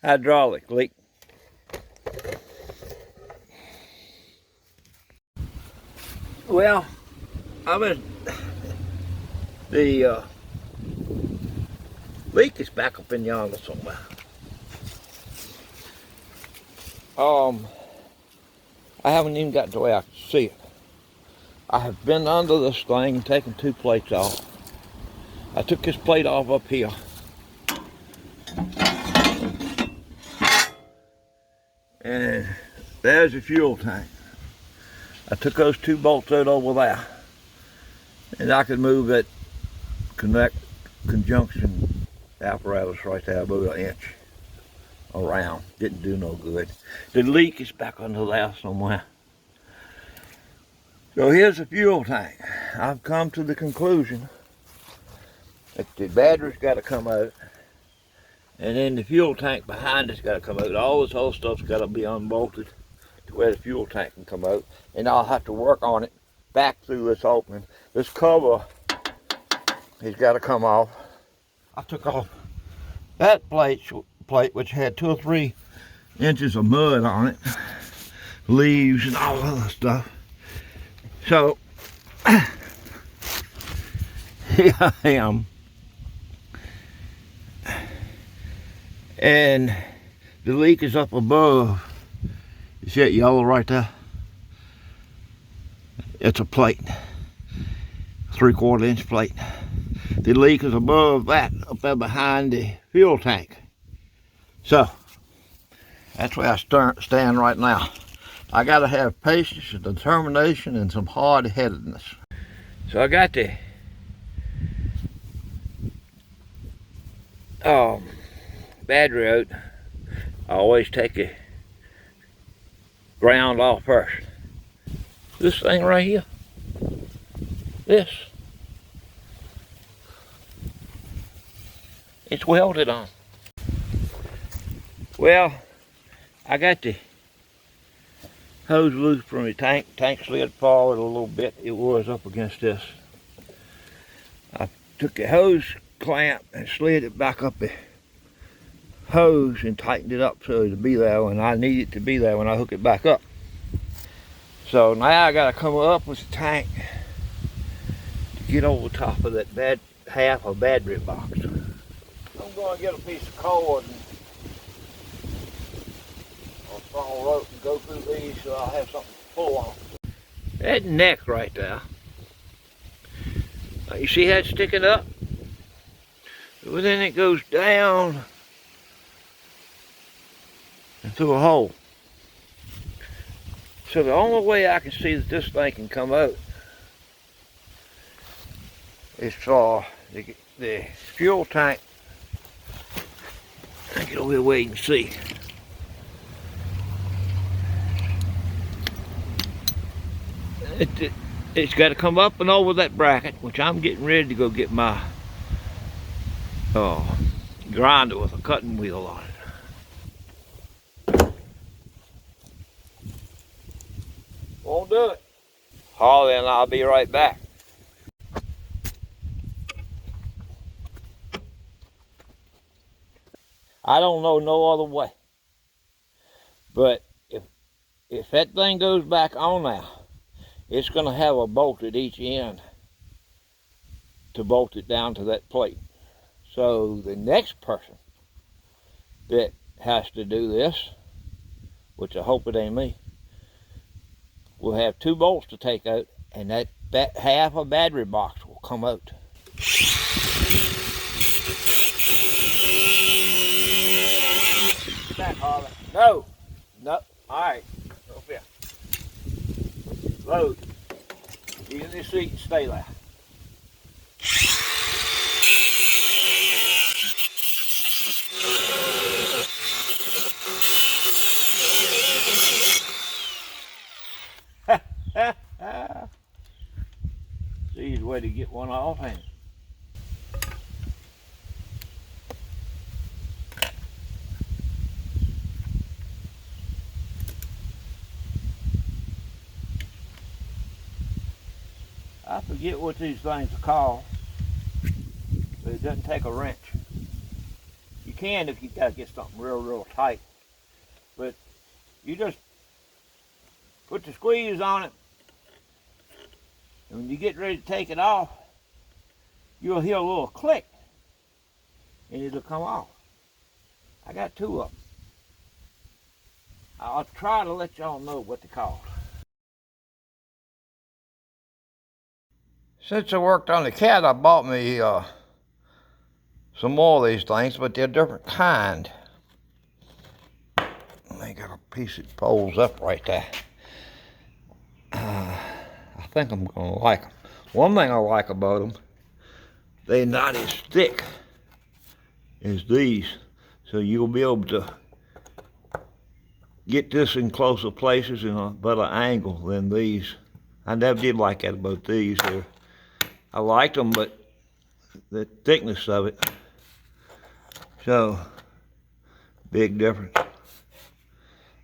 hydraulic leak. Well, the leak is back up in yonder somewhere. I haven't even got to where I can see it. I have been under this thing and taken 2 plates off. I took this plate off up here. And there's the fuel tank. I took those 2 bolts out over there. And I could move that conjunction apparatus right there about 1 inch around. Didn't do no good. The leak is back under there somewhere. So here's the fuel tank. I've come to the conclusion that the battery's got to come out, and then the fuel tank behind it's got to come out. All this whole stuff's got to be unbolted to where the fuel tank can come out, and I'll have to work on it back through this opening. This cover has got to come off. I took off that plate which had 2 or 3 inches of mud on it, leaves and all other stuff. So here I am, and the leak is up above. You see that yellow right there? It's a plate, 3/4 inch plate. The leak is above that, up there behind the fuel tank. So that's where I stand right now. I gotta have patience and determination and some hard-headedness. So I got the battery out. I always take the ground off first. This thing right here, it's welded on. Well, I got the hose loose from the tank. Tank slid forward a little bit. It was up against this. I took the hose clamp and slid it back up the hose and tightened it up so it'd be there when I need it to be there when I hook it back up. So now I gotta come up with the tank to get over top of that half a battery box. I'm gonna get a piece of cord and a small rope and go through these so I'll have something to pull on. That neck right there, you see how it's sticking up? Well, then it goes down and through a hole. So the only way I can see that this thing can come out is for the fuel tank. I get over here where you can see. It's got to come up and over that bracket, which I'm getting ready to go get my grinder with a cutting wheel on it. Won't do it. Oh, then I'll be right back. I don't know no other way. But if that thing goes back on now, it's going to have a bolt at each end to bolt it down to that plate. So the next person that has to do this, which I hope it ain't me, will have 2 bolts to take out, and that half a battery box will come out. Get back, Harley. No. No. All right. Up here. Load. Get in this seat and stay there. Easy way to get one off, ain't it? I forget what these things are called, but it doesn't take a wrench. You can if you gotta get something real tight. But you just put the squeeze on it, and when you get ready to take it off, you'll hear a little click, and it'll come off. I got two of them. I'll try to let y'all know what they cost. Since I worked on the cat, I bought me some more of these things, but they're a different kind. They got a piece that folds up right there. I think I'm gonna like them. One thing I like about them, they're not as thick as these, so you'll be able to get this in closer places in a better angle than these. I never did like that about these. I liked them, but the thickness of it. So, big difference.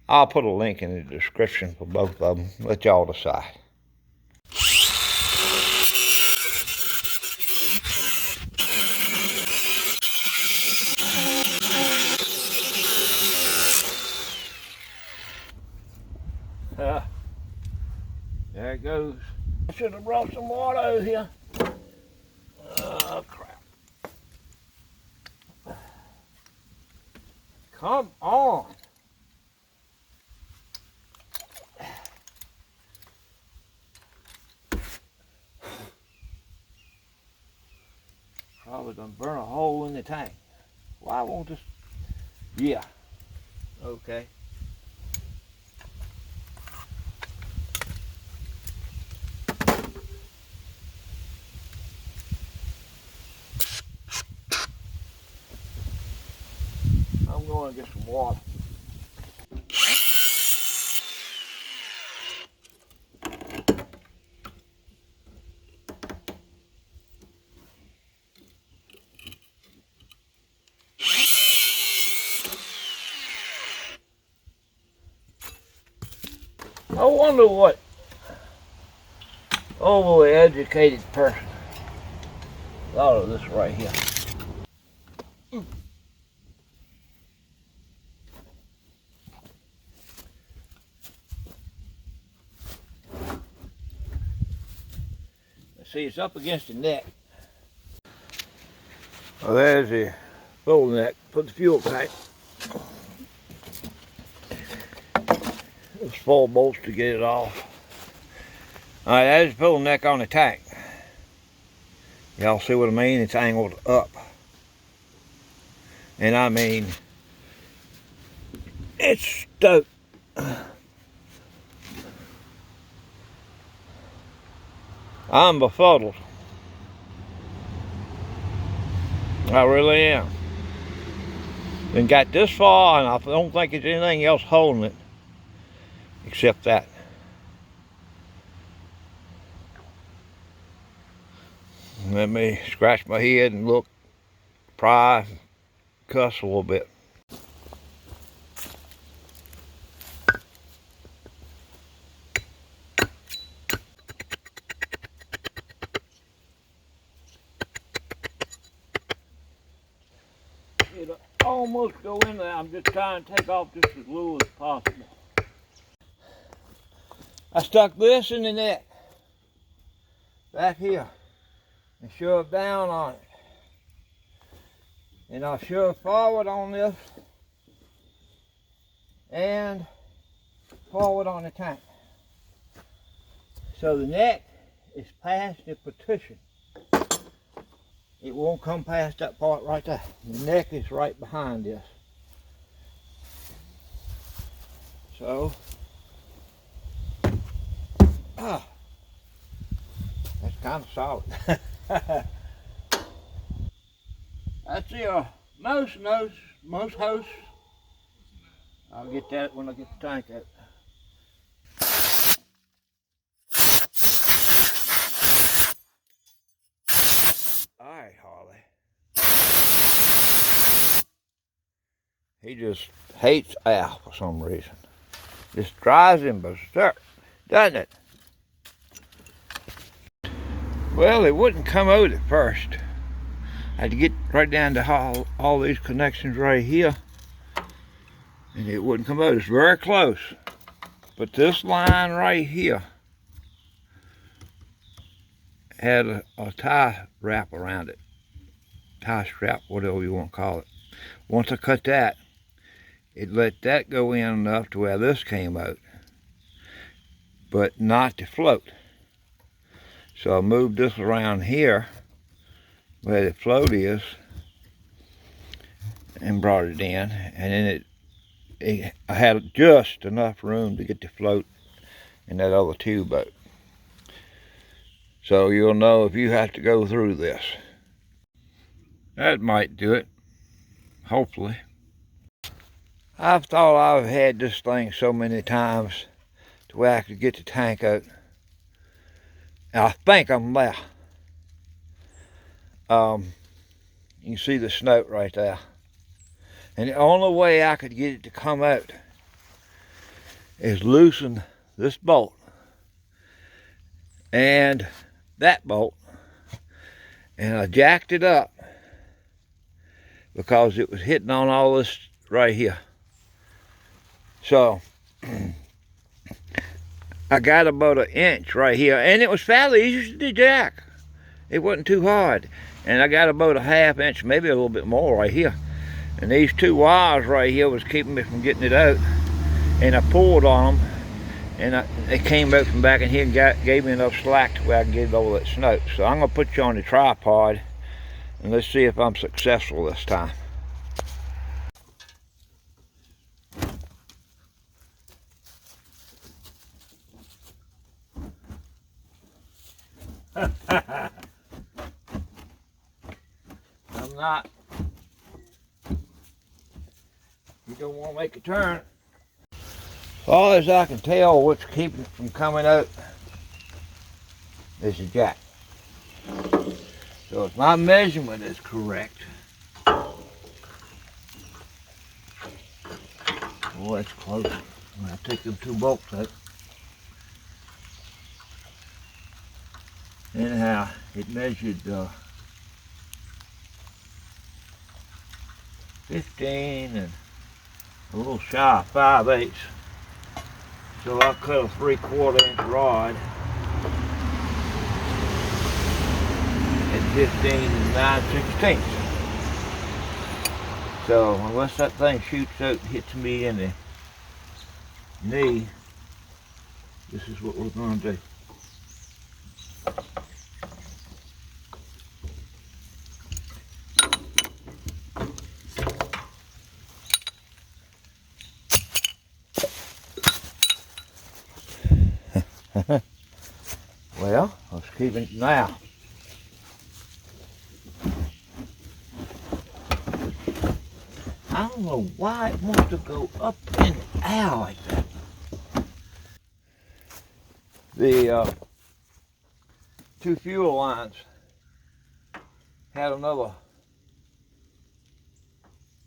I'll put a link in the description for both of them. Let y'all decide. There it goes. I should have brought some water over here. Oh, crap. Come on. Probably gonna burn a hole in the tank. Why won't this? Yeah. Okay. I'm going to get some water. I wonder what overly educated person thought of this right here. See, it's up against the neck. Well, there's the full neck. Put the fuel tank. There's 4 bolts to get it off. All right, there's the full neck on the tank. Y'all see what I mean? It's angled up. And I mean, it's stoked. I'm befuddled. I really am. And got this far, and I don't think there's anything else holding it except that. Let me scratch my head and look, pry, cuss a little bit. It'll almost go in there. I'm just trying to take off just as low as possible. I stuck this in the neck back here and shove down on it. And I'll shove forward on this and forward on the tank. So the neck is past the partition. It won't come past that part right there. The neck is right behind this. So, that's kind of solid. That's the most hosts. I'll get that when I get the tank out. Alright, Harley. He just hates Al for some reason. This drives him berserk, doesn't it? Well, it wouldn't come out at first. I had to get right down to all these connections right here, and it wouldn't come out. It's very close. But this line right here had a tie wrap around it. Tie strap, whatever you want to call it. Once I cut that, it let that go in enough to where this came out, but not to float. So I moved this around here where the float is and brought it in, and then I had just enough room to get the float in that other tube out. So you'll know if you have to go through this. That might do it, hopefully. I've thought I've had this thing so many times to where I could get the tank out. And I think I'm there. You can see the snout right there. And the only way I could get it to come out is loosen this bolt and that bolt. And I jacked it up because it was hitting on all this right here. So I got about 1 inch right here, and it was fairly easy to jack. It wasn't too hard. And I got about 1/2 inch, maybe a little bit more right here. And these 2 wires right here was keeping me from getting it out. And I pulled on them, and it came out from back in here and gave me enough slack to where I can get it over that snout. So I'm gonna put you on the tripod, and let's see if I'm successful this time. I'm not. You don't want to make a turn. As far as I can tell, what's keeping it from coming out is the jack. So if my measurement is correct, well, that's close. I'm going to take them 2 bolts out. Anyhow, it measured 15 and a little shy of 5/8. So I cut a 3/4 inch rod at 15 and 9/16. So unless that thing shoots out and hits me in the knee, this is what we're going to do. Well, let's keep it now. I don't know why it wants to go up and out like that. The 2 fuel lines had another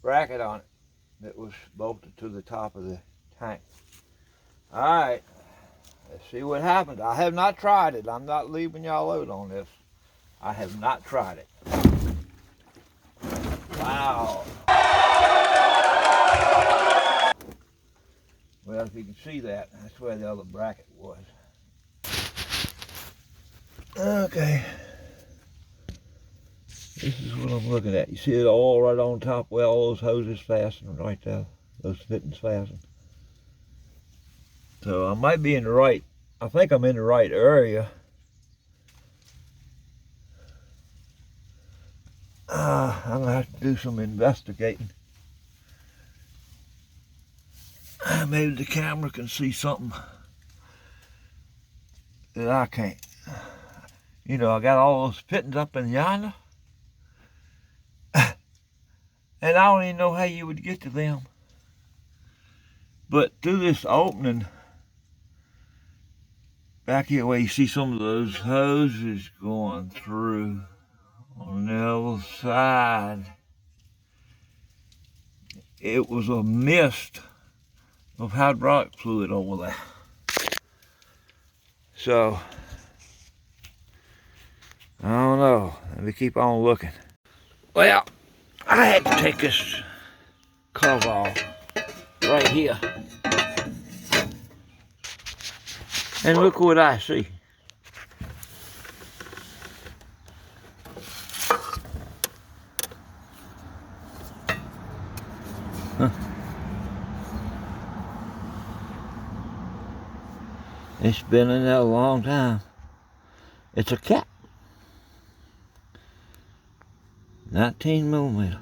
bracket on it that was bolted to the top of the tank. All right. Let's see what happens. I have not tried it. I'm not leaving y'all out on this. I have not tried it. Wow. Well, if you can see that, that's where the other bracket was. Okay. This is what I'm looking at. You see it all right on top where all those hoses fasten right there. Those fittings fasten. So I might be in the right, I think I'm in the right area. I'm going to have to do some investigating. Maybe the camera can see something that I can't. You know, I got all those fittings up in yonder. And I don't even know how you would get to them. But through this opening, back here where you see some of those hoses going through on the other side, it was a mist of hydraulic fluid over there. So, I don't know. Let me keep on looking. Well, I had to take this cover off right here. And look what I see. Huh. It's been in there a long time. It's a cap. 19mm.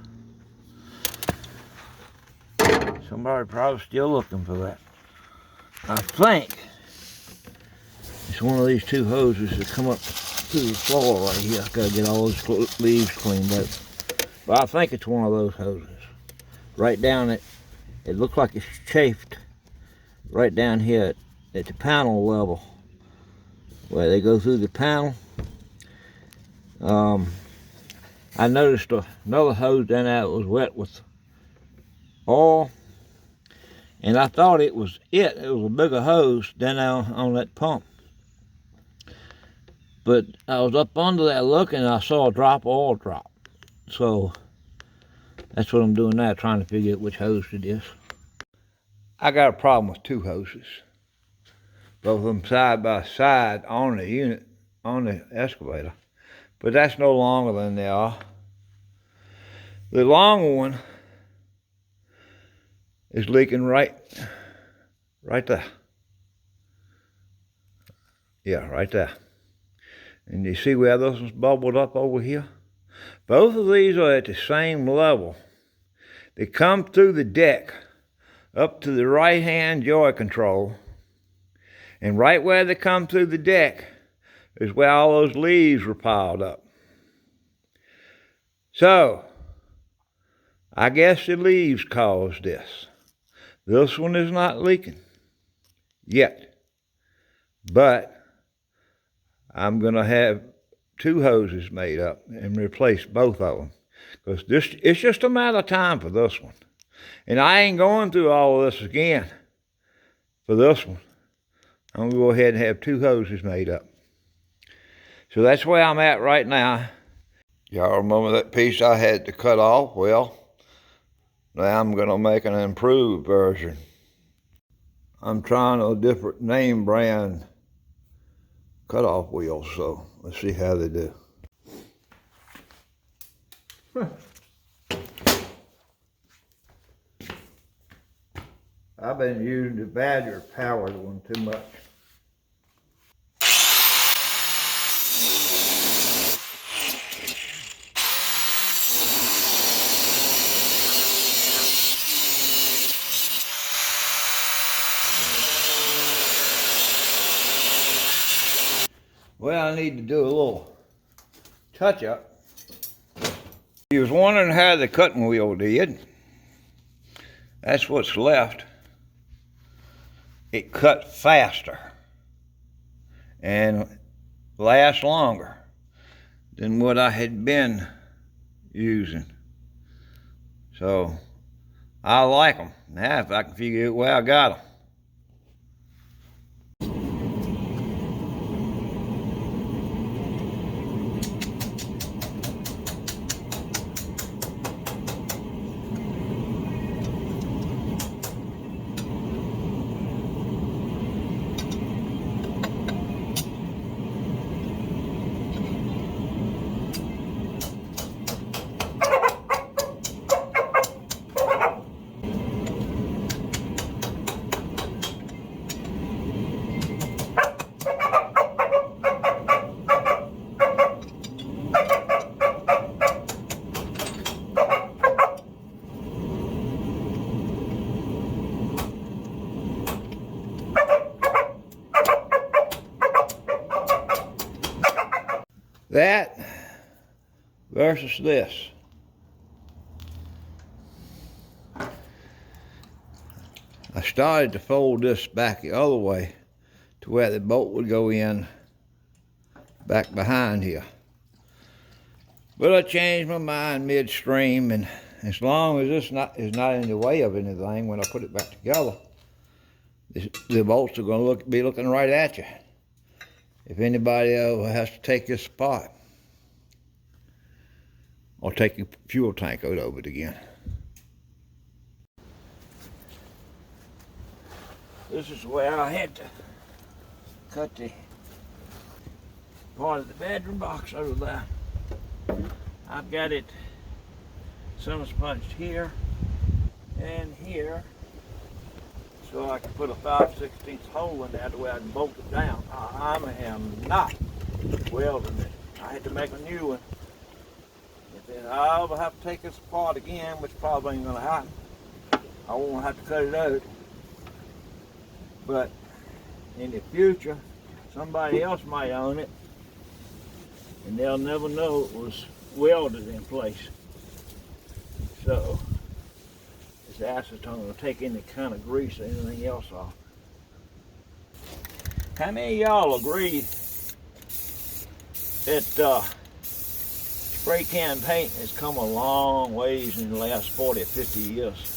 Somebody probably still looking for that. I think it's one of these two hoses that come up to the floor right here. I gotta get all those leaves cleaned up. But I think it's one of those hoses. Right down it looks like it's chafed right down here at the panel level, where they go through the panel. I noticed another hose down there that was wet with oil, and I thought it was it. It was a bigger hose down there on that pump. But I was up under that looking, and I saw a drop of oil drop. So that's what I'm doing now, trying to figure out which hose it is. I got a problem with two hoses. Both of them side by side on the unit, on the excavator. But that's no longer than they are. The longer one is leaking right there. Yeah, right there. And you see where those ones bubbled up over here? Both of these are at the same level. They come through the deck up to the right-hand joy control. And right where they come through the deck is where all those leaves were piled up. So, I guess the leaves caused this. This one is not leaking yet. But I'm going to have two hoses made up and replace both of them. Because it's just a matter of time for this one. And I ain't going through all of this again for this one. I'm going to go ahead and have two hoses made up. So that's where I'm at right now. Y'all remember that piece I had to cut off? Well, now I'm going to make an improved version. I'm trying a different name brand cutoff wheel, so let's see how they do. I've been using the Badger powered one too much. Well, I need to do a little touch-up. You was wondering how the cutting wheel did. That's what's left. It cut faster and lasts longer than what I had been using. So, I like them. Now, if I can figure out where I got them. That versus this. I started to fold this back the other way to where the bolt would go in back behind here. But I changed my mind midstream, and as long as this is not in the way of anything when I put it back together, the bolts are going to be looking right at you if anybody ever has to take this apart. I'll take your fuel tank out of it again. This is where I had to cut the part of the bedroom box over there. I've got it some sponged here and here, so I can put a 5/16 hole in there the way I can bolt it down. I am not welding it. I had to make a new one. If I ever have to take this apart again, which probably ain't gonna happen, I won't have to cut it out. But in the future, somebody else might own it, and they'll never know it was welded in place. So this acetone will take any kind of grease or anything else off. How many of y'all agree that spray can paint has come a long ways in the last 40 or 50 years?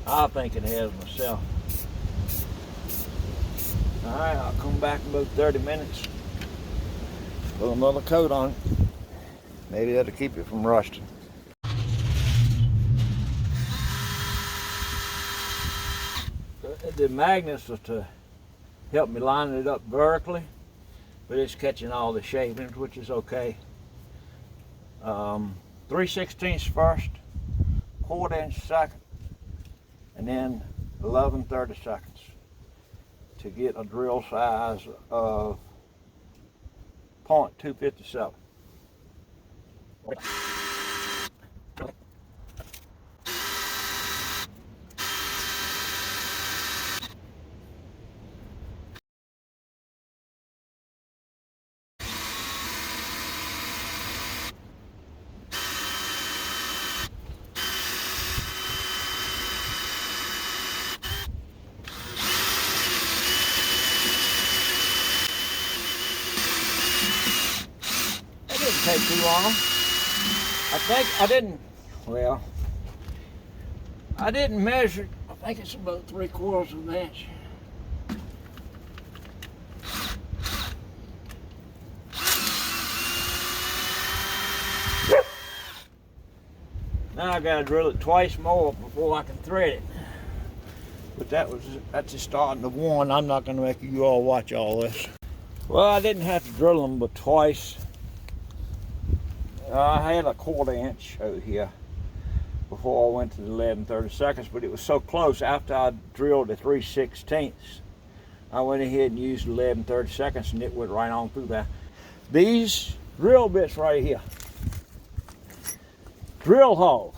I think it has myself. Alright, I'll come back in about 30 minutes. Put another coat on it. Maybe that'll keep it from rusting. The magnets are to help me line it up vertically, but it's catching all the shavings, which is okay. 3/16 first, 1/4 inch second, and then 11/32 to get a drill size of 0.257. Take too long. I think I didn't measure. I think it's about 3/4 of an inch. Now I gotta drill it twice more before I can thread it. But that's just starting to one. I'm not gonna make you all watch all this. Well, I didn't have to drill them but twice. I had a 1/4 inch out here before I went to the 11/32, but it was so close after I drilled the 3/16. I went ahead and used 11/32 and it went right on through there. These drill bits right here, drill holes.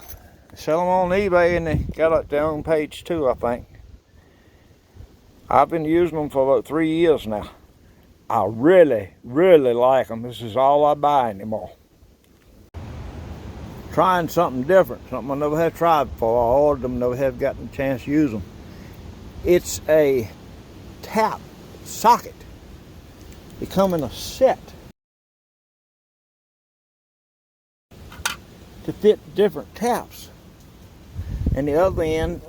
Sell them on eBay and they got up there on page 2, I think. I've been using them for about 3 years now. I really, really like them. This is all I buy anymore. Trying something different, something I never have tried before. I ordered them, never have gotten a chance to use them. It's a tap socket becoming a set to fit different taps. And the other end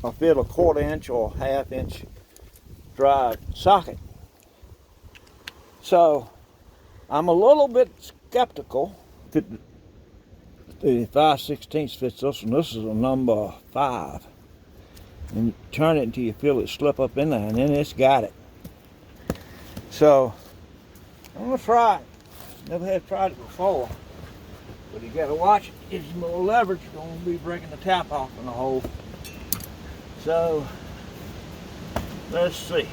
will fit a 1/4 inch or 1/2 inch drive socket. So I'm a little bit skeptical that the 5/16 fits this one. This is a number 5. And you turn it until you feel it slip up in there, and then it's got it. So I'm gonna try it. Never had tried it before. But you gotta watch it. Gives you more leverage. You don't want to be breaking the tap off in the hole. So let's see.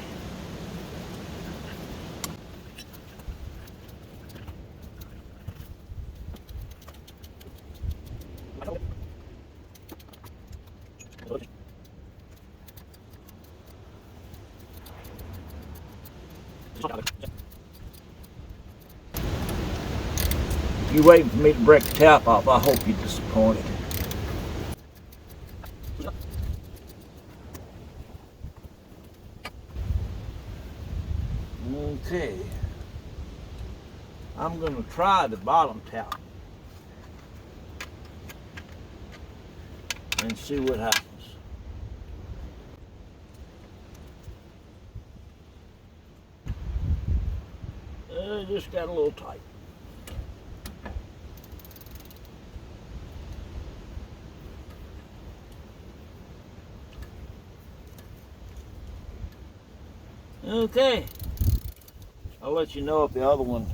If you're waiting for me to break the tap off, I hope you're disappointed. Okay. I'm going to try the bottom tap and see what happens. It just got a little tight. Okay, I'll let you know if the other one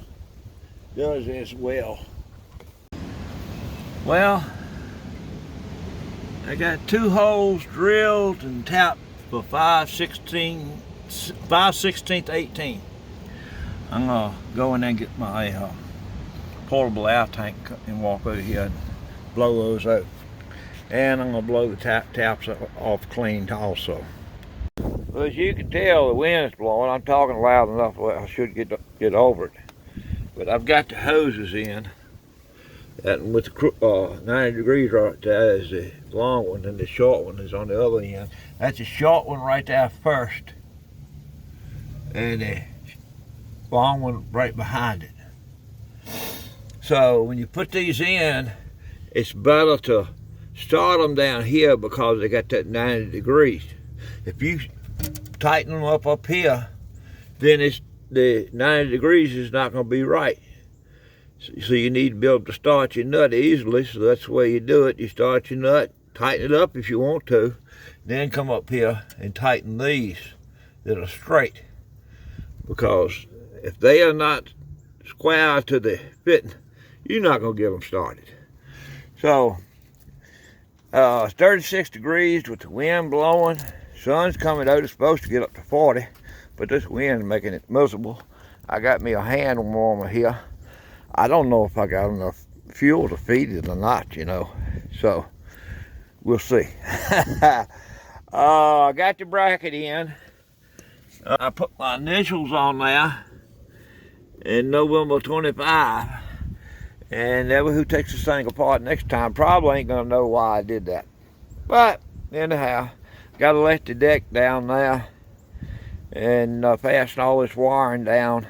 does as well. Well, I got 2 holes drilled and tapped for 5/16 I'm gonna go in there and get my portable air tank and walk over here and blow those out. And I'm gonna blow the taps off clean also. Well, as you can tell, the wind's blowing. I'm talking loud enough. I should get over it. But I've got the hoses in. That with the 90 degrees right there is the long one, and the short one is on the other end. That's the short one right there first, and the long one right behind it. So when you put these in, it's better to start them down here because they got that 90 degrees. If you tighten them up here, then the 90 degrees is not going to be right. So you need to be able to start your nut easily, so that's the way you do it. You start your nut, tighten it up if you want to, then come up here and tighten these that are straight. Because if they are not square to the fitting, you're not going to get them started. So, it's 36 degrees with the wind blowing. Sun's coming out. It's supposed to get up to 40, but this wind is making it miserable. I got me a hand warmer here. I don't know if I got enough fuel to feed it or not, you know. So, we'll see. I got the bracket in. I put my initials on there in November 25. And ever who takes this thing apart next time probably ain't going to know why I did that. But, anyhow, got to let the deck down there and fasten all this wiring down.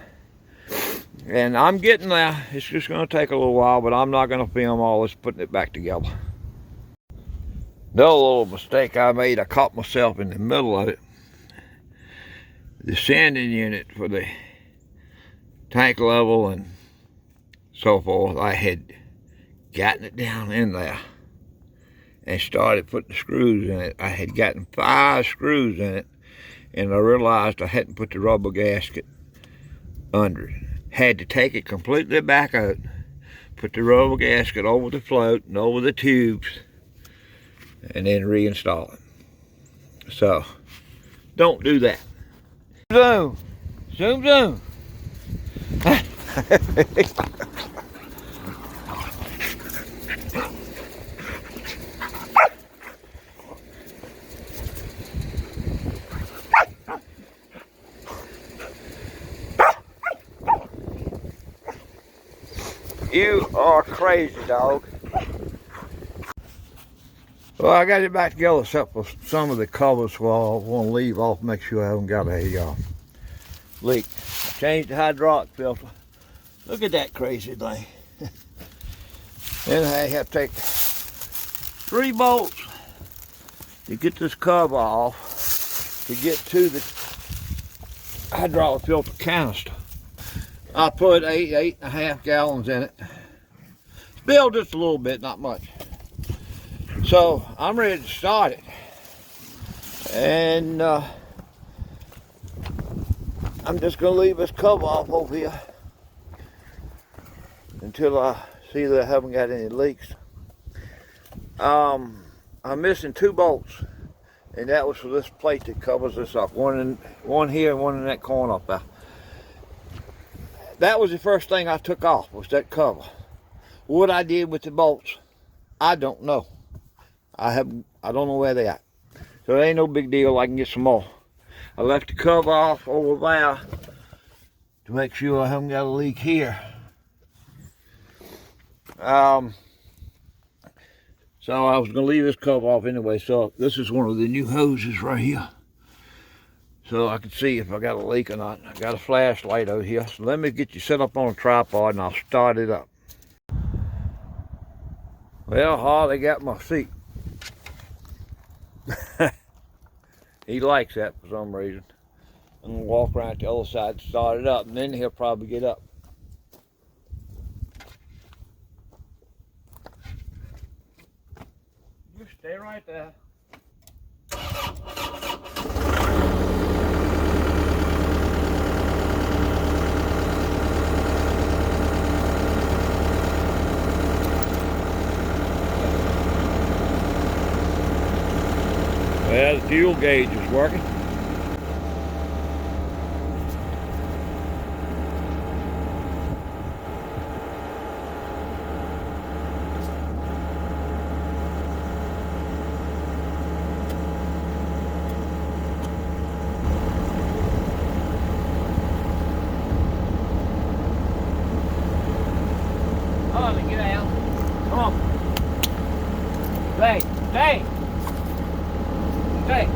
And I'm getting there. It's just going to take a little while, but I'm not going to film all this putting it back together. Another little mistake I made, I caught myself in the middle of it. The sanding unit for the tank level and so forth, I had gotten it down in there and started putting the screws in it. I had gotten 5 screws in it, and I realized I hadn't put the rubber gasket under it. Had to take it completely back out, put the rubber gasket over the float and over the tubes, and then reinstall it. So, don't do that. Zoom, zoom, zoom. You are crazy, dog. Well, I got it back together except for some of the covers, so I want to leave off, make sure I haven't got a leak. I changed the hydraulic filter. Look at that crazy thing. Then I have to take 3 bolts to get this cover off to get to the hydraulic filter canister. I put 8.5 gallons in it. Spilled just a little bit, not much. So I'm ready to start it. And I'm just going to leave this cover off over here until I see that I haven't got any leaks. I'm missing 2 bolts, and that was for this plate that covers this up. One here and one in that corner up there. That was the first thing I took off, was that cover. What I did with the bolts, I don't know. I don't know where they at. So it ain't no big deal. I can get some more. I left the cover off over there to make sure I haven't got a leak here. So I was going to leave this cover off anyway. So this is one of the new hoses right here, so I can see if I got a leak or not. I got a flashlight out here. So let me get you set up on a tripod and I'll start it up. Well, Harley got my seat. He likes that for some reason. I'm going to walk around the other side to start it up, and then he'll probably get up. Just stay right there. fuel gauge is working. Get out. Come on. Stay. Stay. Stay.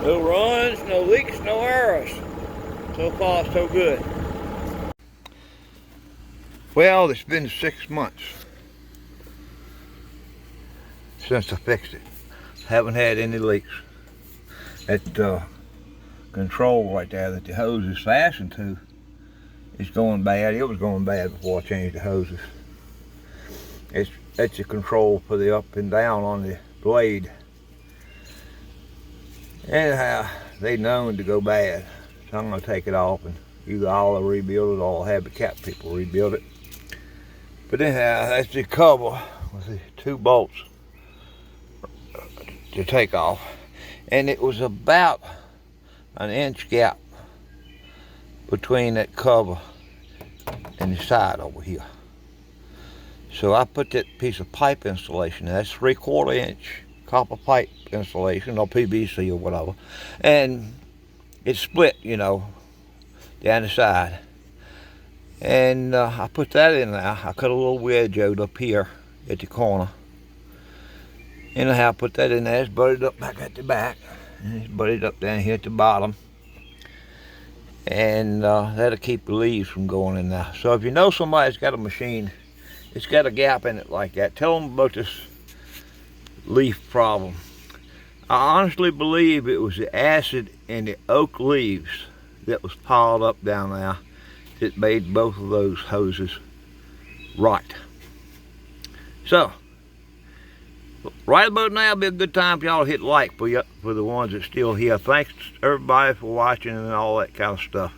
No runs, no leaks, no errors. So far, so good. Well, it's been 6 months since I fixed it. Haven't had any leaks. That control right there that the hose is fastened to is going bad. It was going bad before I changed the hoses. That's the control for the up and down on the blade. Anyhow, they known to go bad. So I'm going to take it off and either I'll rebuild it or I'll have the Cat people rebuild it. But anyhow, that's the cover with the 2 bolts to take off. And it was about an inch gap between that cover and the side over here. So I put that piece of pipe insulation, that's 3/4 inch copper pipe insulation or PVC or whatever. And it's split, you know, down the side. And I put that in there. I cut a little wedge out up here at the corner. Anyhow, I put that in there. It's butted up back at the back. And it's butted up down here at the bottom. And that'll keep the leaves from going in there. So if you know somebody's got a machine, it's got a gap in it like that, tell them about this leaf problem. I honestly believe it was the acid in the oak leaves that was piled up down there that made both of those hoses rot. So, right about now would be a good time for y'all to hit like for the ones that still here. Thanks everybody for watching and all that kind of stuff.